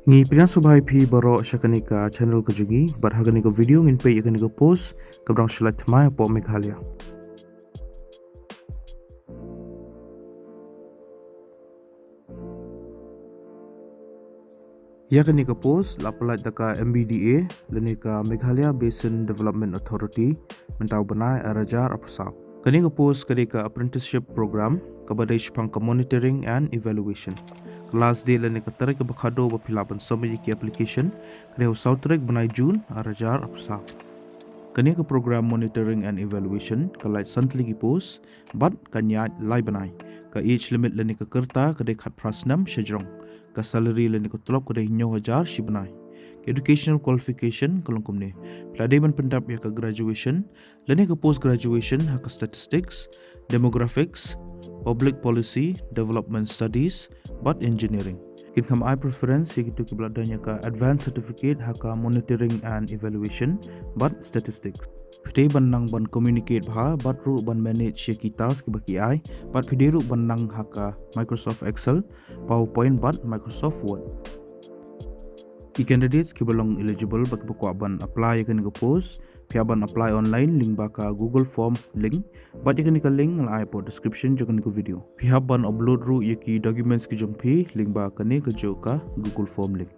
Ngi pilihan subhay pi baro syakani ka channel ka jugi bar hagani ka video ngin pe yakani ka post kabrang shalat mai po Meghalaya. Yakani ka post lapalat daka MBDA lani ka Meghalaya Basin Development Authority mentau benai arajar apsau. Kani ka post kani ka apprenticeship program kabadai shpang ka monitoring and evaluation. Kelas dia lani ka tarik ka bakado ba pilaban sama ki application kani usau tarik benai Jun arajar apsau. Kani ka program monitoring and evaluation kalai santli ki post bat kanya lai benai ka age limit lani ka kerta kadai khat prasnam shajrong ka salary lani ka tulop kadai 9,000 shibnai educational qualification kalongkum ne pladai ban pendap ya ka graduation lani ka post graduation ha ka statistics demographics public policy development studies but engineering kin kam I preference yitu ki bladanya ka advanced certificate ha ka monitoring and evaluation but statistics Pidai ban nang ban communicate bha bat ru ban manage ki task baki ai bat pidai ru ban nang ha ka Microsoft Excel PowerPoint but Microsoft Word ki candidates ki belong eligible bak bakwa ban apply kan ga post pia ban apply online link ba ka Google form link bat kan ka link la ai po description jo kan ko video pia ban upload ru ki documents ki jong phi link ba kan ka jo ka Google form link